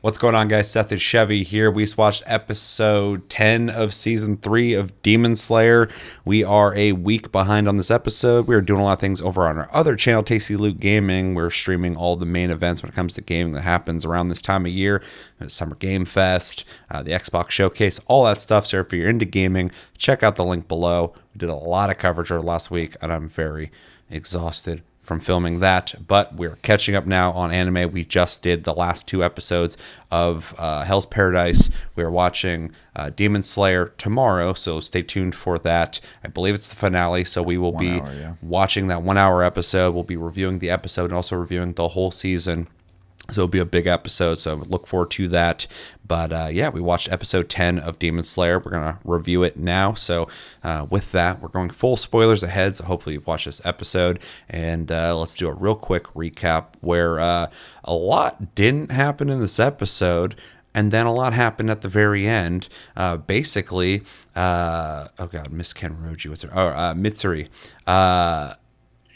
What's going on, guys? Seth and Chevy here. We just watched episode 10 of season 3 of Demon Slayer. We are a week behind on this episode. We are doing a lot of things over on our other channel, Tasty Loot Gaming. We're streaming all the main events when it comes to gaming that happens around this time of year. Summer Game Fest, the Xbox Showcase, all that stuff. So if you're into gaming, check out the link below. We did a lot of coverage over last week, and I'm very exhausted from filming that, but we're catching up now on anime. We just did the last 2 episodes of Hell's Paradise. We're watching Demon Slayer tomorrow, so stay tuned for that. I believe it's the finale, so we will be watching that 1-hour episode. We'll be reviewing the episode and also reviewing the whole season. So it'll be a big episode, so look forward to that. But yeah, we watched episode 10 of Demon Slayer. We're going to review it now. So with that, we're going full spoilers ahead, so hopefully you've watched this episode. And let's do a real quick recap where a lot didn't happen in this episode, and then a lot happened at the very end. Basically, oh god, Miss Kenroji, what's her? Mitsuri.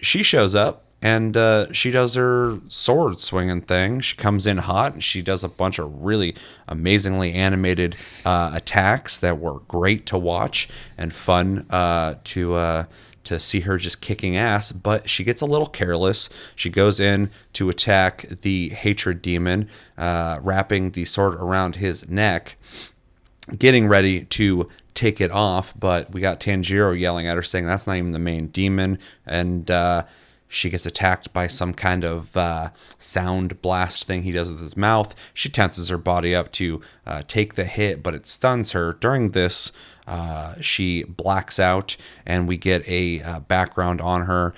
She shows up. And she does her sword swinging thing. She comes in hot, and she does a bunch of really amazingly animated attacks that were great to watch and fun to see her just kicking ass. But she gets a little careless. She goes in to attack the hatred demon, wrapping the sword around his neck, getting ready to take it off. But we got Tanjiro yelling at her, saying that's not even the main demon. And she gets attacked by some kind of sound blast thing he does with his mouth. She tenses her body up to take the hit, but it stuns her. During this, she blacks out, and we get a background on her.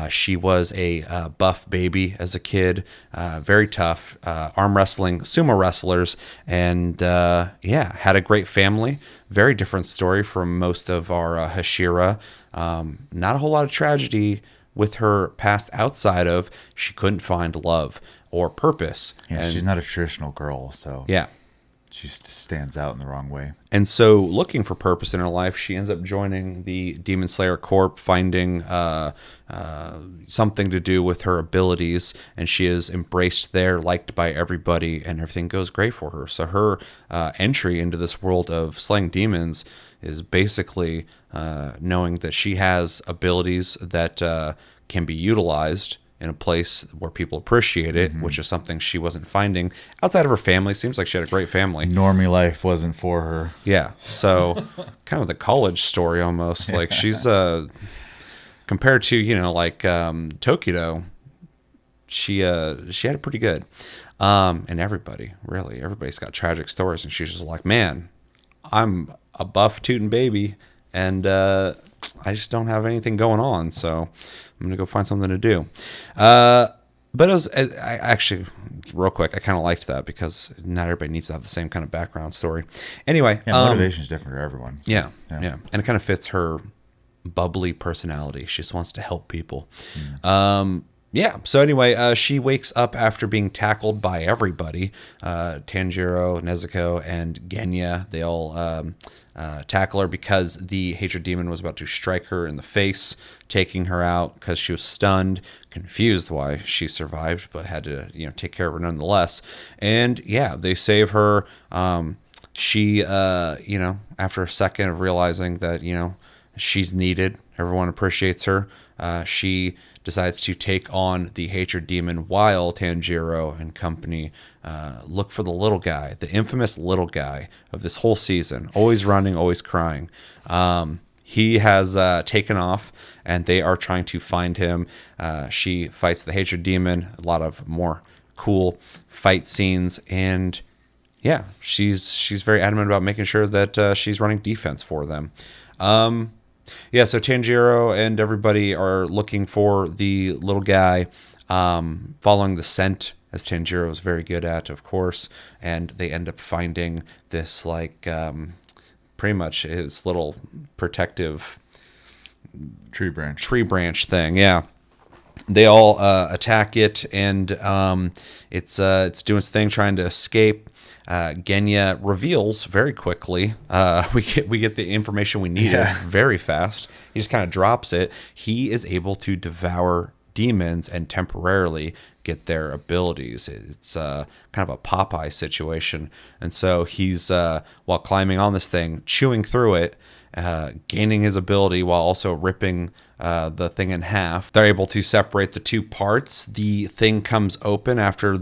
She was a buff baby as a kid, very tough, arm wrestling, sumo wrestlers, and yeah, had a great family. Very different story from most of our Hashira. Not a whole lot of tragedy with her past outside of she couldn't find love or purpose. Yeah, and she's not a traditional girl, so yeah, she stands out in the wrong way. And so looking for purpose in her life, she ends up joining the Demon Slayer Corp, finding something to do with her abilities, and she is embraced there, liked by everybody, and everything goes great for her. So her entry into this world of slaying demons is basically knowing that she has abilities that can be utilized in a place where people appreciate it, which is something she wasn't finding outside of her family. Seems like she had a great family. Normie life wasn't for her. Yeah, so kind of the college story almost. Like she's compared to Tokido, she had it pretty good. And everybody's got tragic stories, and she's just like, man, I'm a buff tootin' baby, and I just don't have anything going on, so I'm gonna go find something to do. But I actually, real quick, I kind of liked that because not everybody needs to have the same kind of background story. Anyway, motivation is different for everyone. So, yeah, and it kind of fits her bubbly personality. She just wants to help people. Yeah, so anyway, she wakes up after being tackled by everybody. Tanjiro, Nezuko, and Genya, they all tackle her because the hatred demon was about to strike her in the face, taking her out because she was stunned, confused why she survived, but had to take care of her nonetheless. And yeah, they save her. She, after a second of realizing that, she's needed, everyone appreciates her, she decides to take on the hatred demon while Tanjiro and company look for the little guy, the infamous little guy of this whole season, always running, always crying. He has taken off, and they are trying to find him. She fights the hatred demon, a lot of more cool fight scenes, and yeah, she's very adamant about making sure that she's running defense for them. Yeah, so Tanjiro and everybody are looking for the little guy, following the scent, as Tanjiro is very good at, of course, and they end up finding this, pretty much his little protective tree branch thing, yeah. They all attack it, and it's doing its thing, trying to escape. Genya reveals very quickly. We get the information we needed very fast. He just kind of drops it. He is able to devour demons and temporarily get their abilities. It's kind of a Popeye situation. And so he's, while climbing on this thing, chewing through it, gaining his ability while also ripping the thing in half. They're able to separate the two parts. The thing comes open after,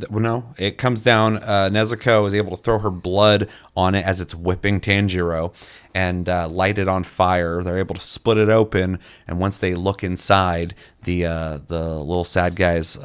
it comes down. Nezuko is able to throw her blood on it as it's whipping Tanjiro and light it on fire. They're able to split it open, and once they look inside, the little sad guy's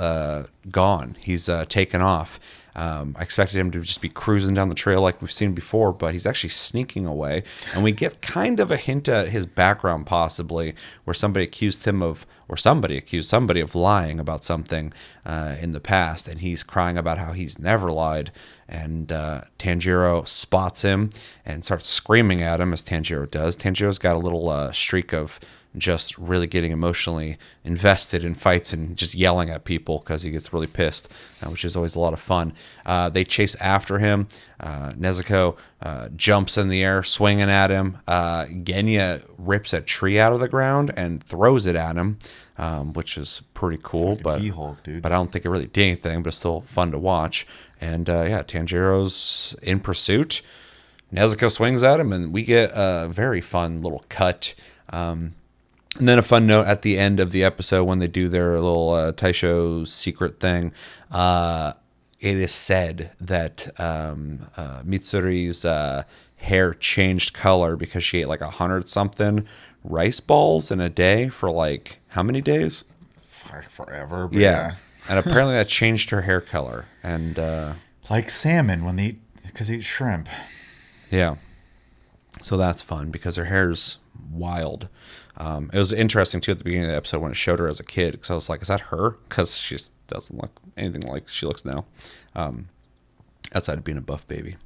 gone. He's taken off. I expected him to just be cruising down the trail like we've seen before, but he's actually sneaking away. And we get kind of a hint at his background, possibly, where somebody accused somebody of lying about something in the past, and he's crying about how he's never lied. And Tanjiro spots him and starts screaming at him, as Tanjiro does. Tanjiro's got a little streak of just really getting emotionally invested in fights and just yelling at people because he gets really pissed, which is always a lot of fun. They chase after him. Nezuko jumps in the air, swinging at him. Genya rips a tree out of the ground and throws it at him, which is pretty cool. But I don't think it really did anything, but it's still fun to watch. And Tanjiro's in pursuit. Nezuko swings at him, and we get a very fun little cut. And then a fun note at the end of the episode when they do their little Taisho secret thing. It is said that Mitsuri's hair changed color because she ate like 100-something rice balls in a day for like how many days? Forever. Yeah. And apparently that changed her hair color. And like salmon because they eat shrimp. Yeah. So that's fun because her hair's wild. It was interesting too at the beginning of the episode when it showed her as a kid, because I was like, is that her? Because she just doesn't look anything like she looks now, outside of being a buff baby.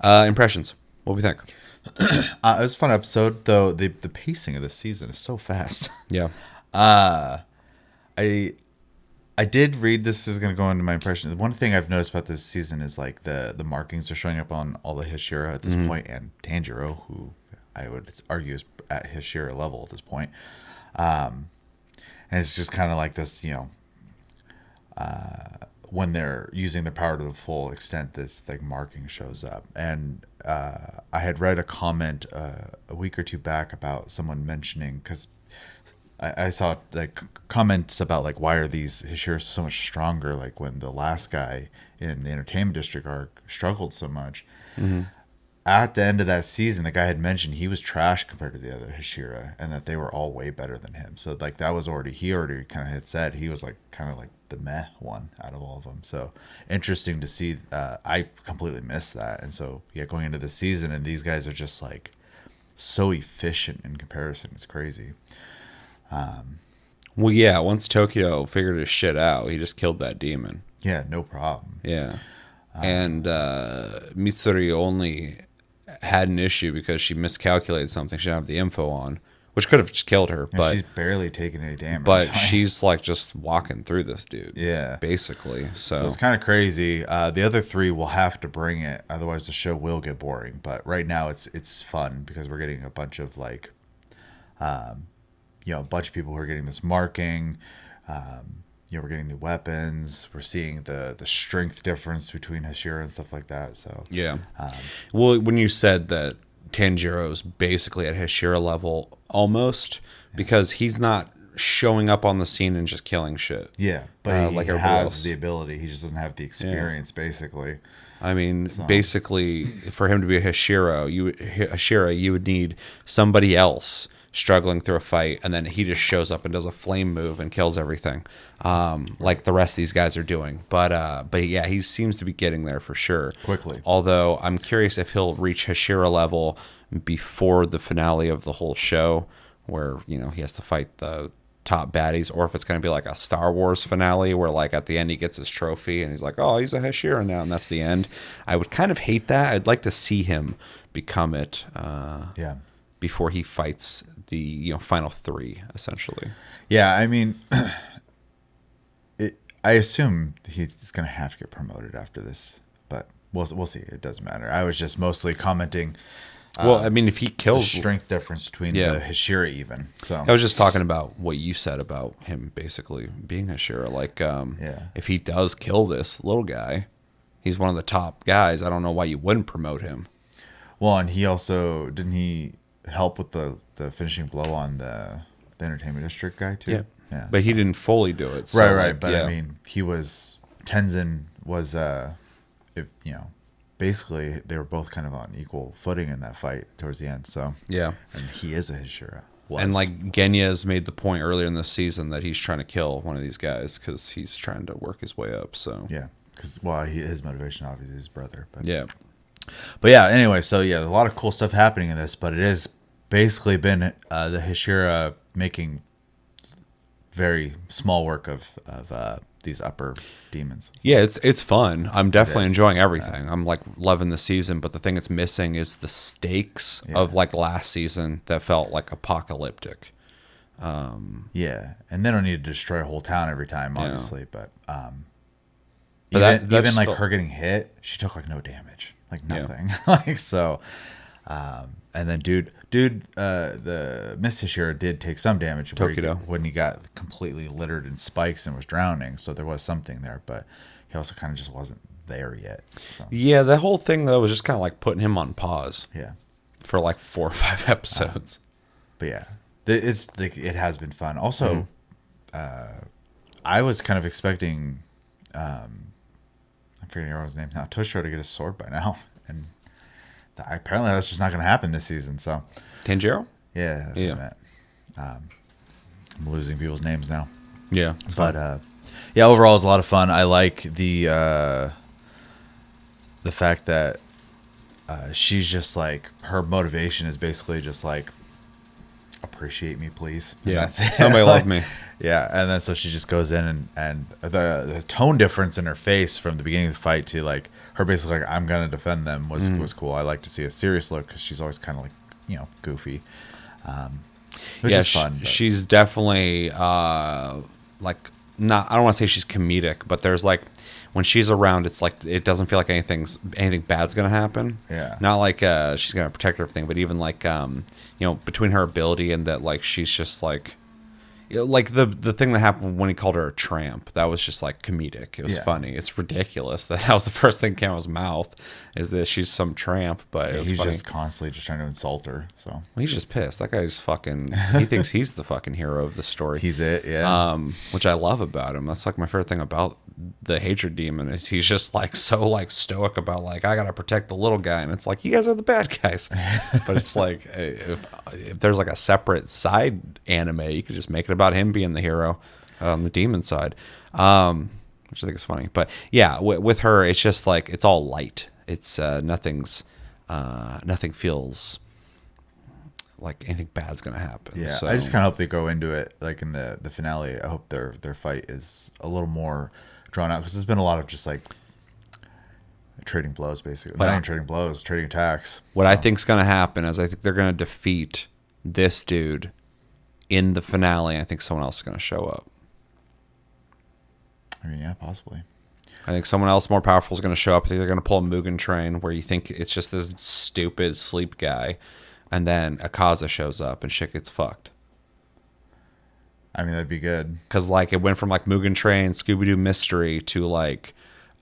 Impressions, what do we think? It was a fun episode, though. The pacing of this season is so fast. Yeah. I did read, this is going to go into my impression. One thing I've noticed about this season is like the markings are showing up on all the Hashira at this point, and Tanjiro, who I would argue is at Hashira level at this point. And it's just kind of like this, when they're using the power to the full extent, this like marking shows up. And I had read a comment a week or two back about someone mentioning, because I saw like comments about like, why are these Hashira so much stronger? Like when the last guy in the Entertainment District arc struggled so much. At the end of that season, the guy had mentioned he was trash compared to the other Hashira, and that they were all way better than him. So like that was he already kind of had said he was like kind of like the meh one out of all of them. So interesting to see. I completely missed that. And so going into the season, and these guys are just like so efficient in comparison. It's crazy. Well, yeah, once Tokyo figured his shit out, he just killed that demon. Yeah, no problem. Yeah. And Mitsuri only had an issue because she miscalculated something she didn't have the info on, which could have just killed her. But she's barely taking any damage. But she's like just walking through this dude. Yeah. Basically. So it's kind of crazy. The other three will have to bring it, otherwise the show will get boring. But right now it's fun because we're getting a bunch of like, a bunch of people who are getting this marking. We're getting new weapons. We're seeing the strength difference between Hashira and stuff like that. So yeah. Well, when you said that Tanjiro's basically at Hashira level almost, because he's not showing up on the scene and just killing shit. Yeah, but he like has the ability. He just doesn't have the experience, basically. I mean, basically, for him to be a Hashira, you would need somebody else struggling through a fight, and then he just shows up and does a flame move and kills everything, like the rest of these guys are doing. But yeah, he seems to be getting there for sure. Quickly. Although I'm curious if he'll reach Hashira level before the finale of the whole show, where he has to fight the top baddies, or if it's going to be like a Star Wars finale where like at the end he gets his trophy and he's like, oh, he's a Hashira now, and that's the end. I would kind of hate that. I'd like to see him become it before he fights the final three, essentially. Yeah, I mean, I assume he's going to have to get promoted after this, but we'll see. It doesn't matter. I was just mostly commenting Well, I mean, if he the kills, strength difference between Yeah. the Hashira even. So I was just talking about what you said about him basically being a Shira. Like, Yeah. if he does kill this little guy, he's one of the top guys. I don't know why you wouldn't promote him. well, and he also didn't he help with the finishing blow on the entertainment district guy too? Yeah. But so- he didn't fully do it. So, right. like, But yeah. I mean, he was Tenzin was if, basically they were both kind of on equal footing in that fight towards the end. So Yeah. and he is a Hashira. And like Genya has made the point earlier in this season that he's trying to kill one of these guys because he's trying to work his way up. So yeah, because his motivation obviously is his brother. But yeah, But yeah, anyway, so yeah, a lot of cool stuff happening in this, but it has basically been the Hashira making very small work of these upper demons. yeah, it's fun. I'm definitely is. enjoying everything. I'm like loving the season, but the thing it's missing is the stakes of like last season that felt like apocalyptic. Yeah, and they don't need to destroy a whole town every time, obviously, but But even that's like still- her getting hit, she took like no damage, like nothing, like so. And then dude, the Miss Hashira did take some damage Tokido. when he got completely littered in spikes and was drowning. So there was something there, but he also kind of just wasn't there yet. So, Yeah, the whole thing though was just kind of like putting him on pause yeah, for like 4 or 5 episodes. but yeah, it's like it has been fun. Also, I was kind of expecting, I'm forgetting everyone's names now, Toshiro to get a sword by now, and apparently that's just not going to happen this season. So Tanjiro? yeah, that's what I meant. I'm losing people's names now. Yeah, it's fun. But yeah, overall, it's a lot of fun. I like the fact that she's just like her motivation is basically just like appreciate me, please. And Yeah, that's it. somebody love me. Yeah, and then so she just goes in and the tone difference in her face from the beginning of the fight to like her basically like I'm gonna defend them was cool. I like to see a serious look because she's always kind of like goofy, which is fun. But- she's definitely like not. I don't want to say she's comedic, but there's like when she's around, it's like it doesn't feel like anything bad's gonna happen. Yeah. Not like she's gonna protect everything, but even like between her ability and that like she's just like. Like the thing that happened when he called her a tramp, that was just like comedic. It was funny. It's ridiculous. That was the first thing that came out of his mouth is that she's some tramp. But it was he's funny. just constantly just trying to insult her. So Well, he's just pissed. That guy's fucking. He thinks he's the fucking hero of the story. he's it. Yeah. Which I love about him. That's like my favorite thing about the hatred demon is he's just like so like stoic about like I gotta protect the little guy, and it's like you guys are the bad guys. But it's like if there's like a separate side anime, you could just make it about him being the hero on the demon side, which I think is funny. But yeah, with her, it's just like it's all light. It's nothing feels like anything bad's gonna happen. Yeah, So, I just kind of hope they go into it like in the finale. I hope their fight is a little more drawn out because there's been a lot of just like trading blows, basically. Not even trading blows, trading attacks. What I think's gonna happen is I think they're gonna defeat this dude in the finale. I think someone else is gonna show up. I mean, yeah, possibly. I think someone else more powerful is going to show up. I think they're going to pull a Mugen Train where you think it's just this stupid sleep guy, and then Akaza shows up and shit gets fucked. I mean, that'd be good. Because like it went from like Mugen Train, Scooby Doo Mystery to like,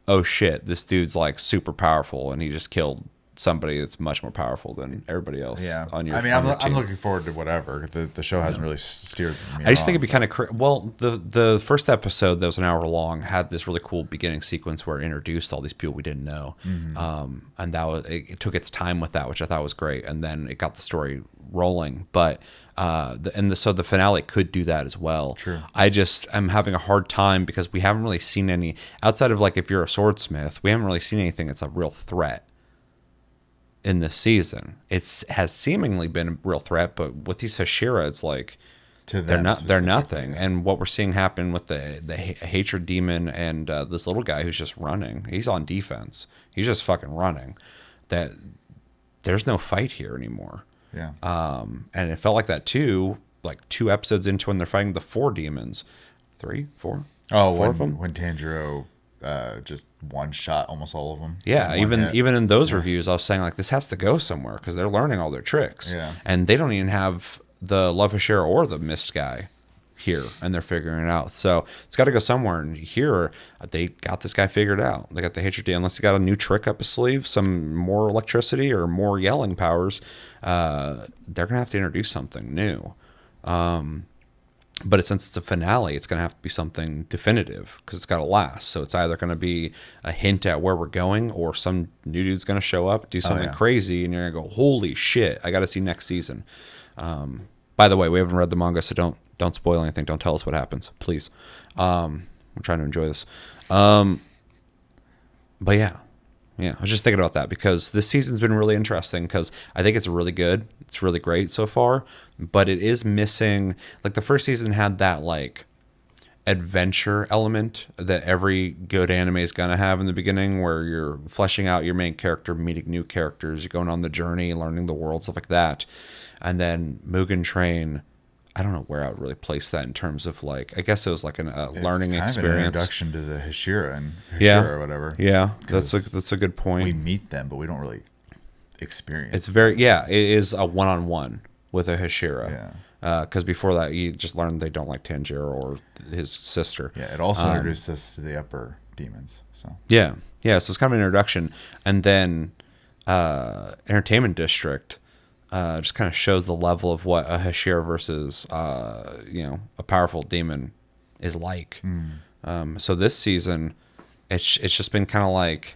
oh shit, this dude's like super powerful and he just killed somebody that's much more powerful than everybody else. Yeah. On your, I mean, on your I'm team. looking forward to whatever. The show hasn't really steered me I just think wrong, it'd be kind of well. The first episode that was an hour long had this really cool beginning sequence where it introduced all these people we didn't know, and that was it took its time with that, which I thought was great, and then it got the story rolling. But so the finale could do that as well. True. I just am having a hard time because we haven't really seen any outside of like if you're a swordsmith, we haven't really seen anything that's a real threat. In this season, has seemingly been a real threat, but with these Hashira, it's like to they're them not. They're specifically. nothing. And what we're seeing happen with the hatred demon and this little guy who's just running. He's on defense. He's just fucking running. That there's no fight here anymore. Yeah. And it felt like that too. Like 2 episodes into when they're fighting the 4 demons, 3, 4. Oh, 4 of them. when Tanjiro just one shot almost all of them. Yeah, in one hit. even in those reviews, I was saying like this has to go somewhere because they're learning all their tricks. Yeah. And they don't even have the Love Hashira or the Mist guy here, and they're figuring it out. So it's got to go somewhere. And here, they got this guy figured out. They got the hatred, unless he got a new trick up his sleeve, some more electricity or more yelling powers. They're gonna have to introduce something new. But since it's a finale, it's going to have to be something definitive because it's got to last. So it's either going to be a hint at where we're going, or some new dude's going to show up, do something crazy, and you're going to go, "Holy shit! I got to see next season." By the way, we haven't read the manga, so don't spoil anything. Don't tell us what happens, please. We're trying to enjoy this. But yeah, I was just thinking about that because this season's been really interesting because I think it's really good. It's really great so far, but it is missing, like the first season had that like adventure element that every good anime is going to have in the beginning, where you're fleshing out your main character, meeting new characters, you're going on the journey, learning the world, stuff like that. And then Mugen Train, I don't know where I would really place that in terms of like, I guess it was like a learning experience. An introduction to the Hashira or whatever. Yeah, that's a good point. We meet them, but we don't really experience. It's very it is a one-on-one with a Hashira. Yeah. Because before that, you just learned they don't like Tanjiro or his sister. Yeah, it also introduced us to the upper demons. So yeah. So it's kind of an introduction, and then Entertainment District. Just kind of shows the level of what a Hashira versus, a powerful demon is like. So this season, it's just been kind of like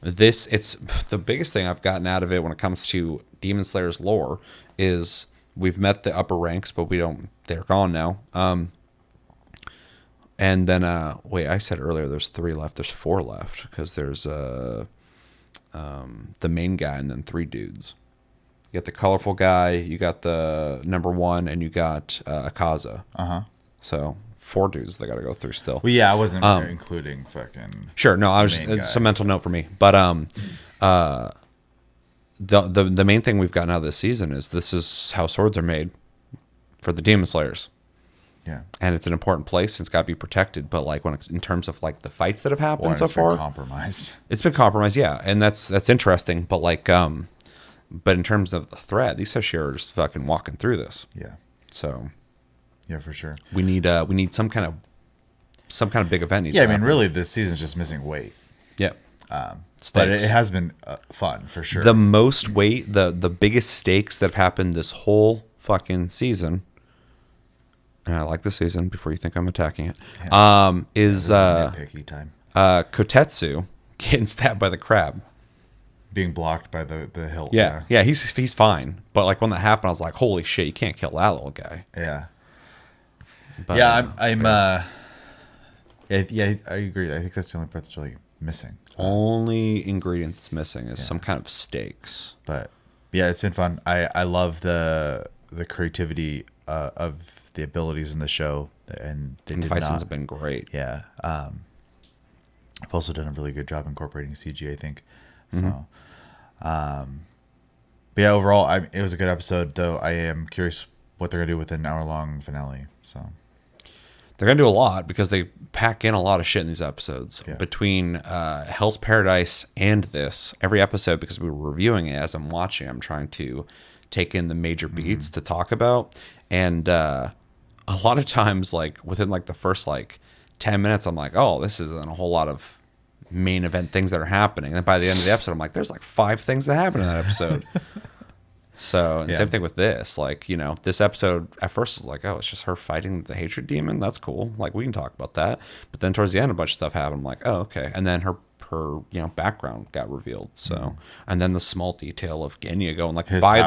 this. It's the biggest thing I've gotten out of it when it comes to Demon Slayer's lore is we've met the upper ranks, but they're gone now. And then, I said earlier there's 3 left. There's 4 left because there's the main guy and then 3 dudes. You got the colorful guy, you got the number 1, and you got Akaza. So 4 dudes they got to go through still. Well, yeah, I wasn't including fucking. Sure, no, it's a mental note for me. But the main thing we've gotten out of this season is this is how swords are made for the Demon Slayers. Yeah, and it's an important place. And it's got to be protected. But like in terms of like the fights that have happened so far, it's been compromised. Yeah, and that's interesting. But like but in terms of the threat, these Hashira are just fucking walking through this. Yeah. So. Yeah, for sure. We need some kind of big event. Yeah, I mean, really, this season's just missing weight. Yeah. But it has been fun for sure. The most weight, the biggest stakes that have happened this whole fucking season. And I like the season before you think I'm attacking it. Yeah. Is nitpicky time. Kotetsu getting stabbed by the crab. Being blocked by the hilt. Yeah, he's fine. But like when that happened, I was like, holy shit, you can't kill that little guy. Yeah. But, I agree. I think that's the only part that's really missing. Only ingredient that's missing is some kind of stakes. But yeah, it's been fun. I love the creativity of the abilities in the show, and the fight scenes have been great. Yeah. I've also done a really good job incorporating CG, I think. So, but yeah, overall, it was a good episode. Though I am curious what they're gonna do with an hour-long finale. So they're gonna do a lot because they pack in a lot of shit in these episodes. Yeah. Between Hell's Paradise and this, every episode, because we were reviewing it as I'm watching, I'm trying to take in the major beats to talk about, and a lot of times, like within like the first like 10 minutes, I'm like, oh, this isn't a whole lot of main event things that are happening. And by the end of the episode, I'm like, there's like 5 things that happen in that episode. So, and same thing with this. Like, this episode at first was like, oh, it's just her fighting the hatred demon. That's cool. Like, we can talk about that. But then towards the end, a bunch of stuff happened. I'm like, oh, okay. And then her background got revealed. So, and then the small detail of Genya going like, by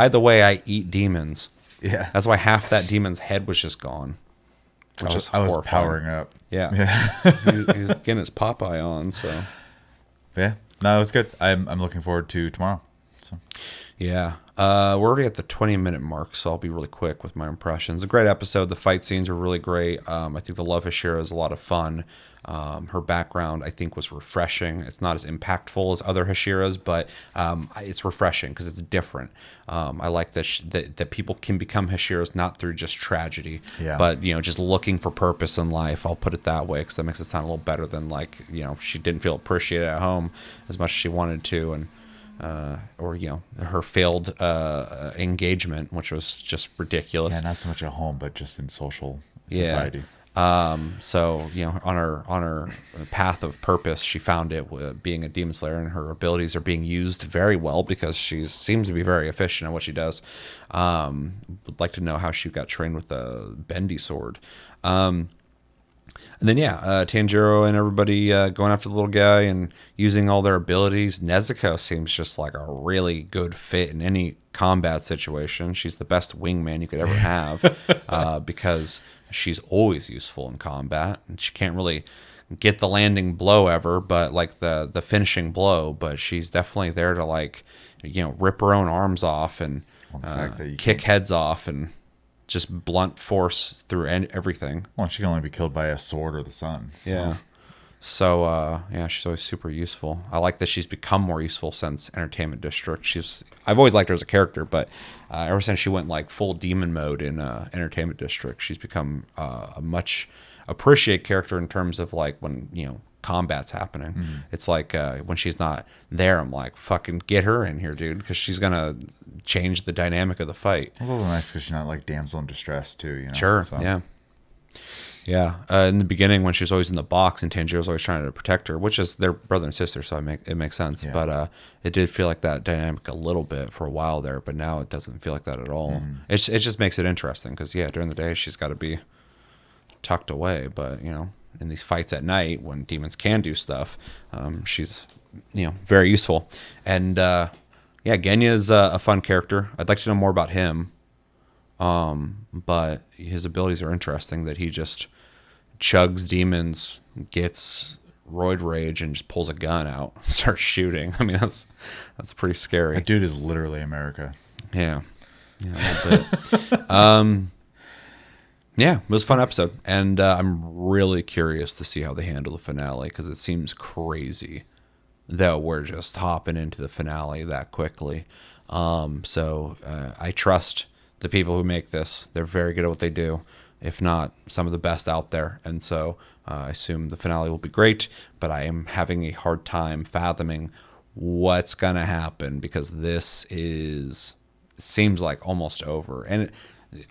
the way, I eat demons. Yeah. That's why half that demon's head was just gone. I was powering up. Yeah. He's getting his Popeye on. So yeah, no, it was good. I'm looking forward to tomorrow. So yeah, We're already at the 20-minute mark, so I'll be really quick with my impressions. A great episode. The fight scenes are really great. I think the love Hashira is a lot of fun. Her background, I think, was refreshing. It's not as impactful as other Hashiras, but it's refreshing because it's different. I like that people can become Hashiras not through just tragedy, but just looking for purpose in life. I'll put it that way because that makes it sound a little better than she didn't feel appreciated at home as much as she wanted to, and or her failed engagement, which was just ridiculous. Yeah, not so much at home, but just in social society. Yeah. So on her path of purpose, she found it being a demon slayer, and her abilities are being used very well because she seems to be very efficient at what she does. Would like to know how she got trained with the bendy sword. And then, Tanjiro and everybody going after the little guy and using all their abilities. Nezuko seems just like a really good fit in any combat situation. She's the best wingman you could ever have because she's always useful in combat. And she can't really get the landing blow ever, but like the finishing blow. But she's definitely there to rip her own arms off and kick heads off and just blunt force through everything. Well, she can only be killed by a sword or the sun. So. Yeah. So, she's always super useful. I like that she's become more useful since Entertainment District. I've always liked her as a character, but ever since she went like full demon mode in Entertainment District, she's become a much appreciated character in terms of like when, combat's happening. Mm-hmm. It's like when she's not there, I'm like, fucking get her in here, dude, because she's going to change the dynamic of the fight. It's also nice because she's not like damsel in distress too, Sure, so. Yeah. In the beginning, when she was always in the box and Tanjiro's always trying to protect her, which is their brother and sister, so it makes sense. Yeah. But it did feel like that dynamic a little bit for a while there, but now it doesn't feel like that at all. Mm-hmm. It just makes it interesting because, during the day she's got to be tucked away, but, in these fights at night when demons can do stuff, she's, very useful. And, Genya's a fun character. I'd like to know more about him. But his abilities are interesting that he just chugs demons, gets roid rage, and just pulls a gun out and starts shooting. I mean, that's pretty scary. That dude is literally America. Yeah, a little bit. It was a fun episode, and I'm really curious to see how they handle the finale because it seems crazy that we're just hopping into the finale that quickly. So I trust the people who make this. They're very good at what they do, if not some of the best out there. And so I assume the finale will be great, but I am having a hard time fathoming what's going to happen because this seems like almost over. And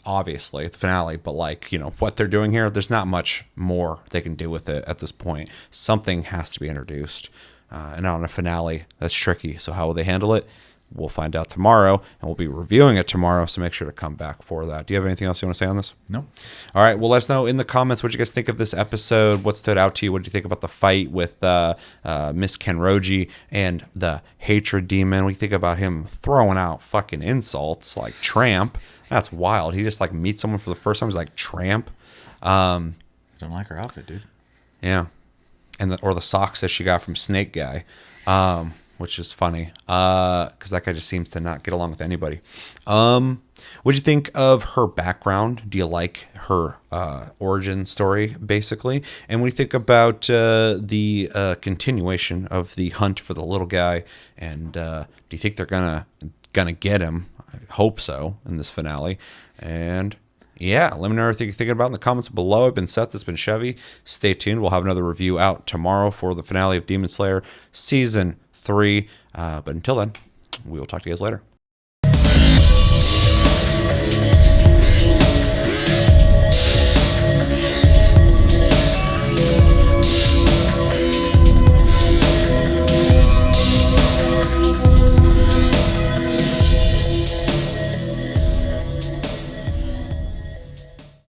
obviously the finale, but what they're doing here, there's not much more they can do with it at this point. Something has to be introduced. And on a finale, that's tricky. So how will they handle it? We'll find out tomorrow, and we'll be reviewing it tomorrow, so make sure to come back for that. Do you have anything else you want to say on this? No. All right, well, let us know in the comments what you guys think of this episode. What stood out to you? What did you think about the fight with Miss Kenroji and the hatred demon? What do you think about him throwing out fucking insults like tramp? That's wild. He just meets someone for the first time. He's like, tramp. Don't like her outfit, dude. Yeah. And or the socks that she got from Snake Guy. Which is funny because that guy just seems to not get along with anybody. What do you think of her background? Do you like her origin story, basically? And what do you think about the continuation of the hunt for the little guy? And do you think they're gonna get him? I hope so in this finale. And let me know what you're thinking about in the comments below. I've been Seth. This has been Chevy. Stay tuned. We'll have another review out tomorrow for the finale of Demon Slayer Season 3. But until then, we will talk to you guys later.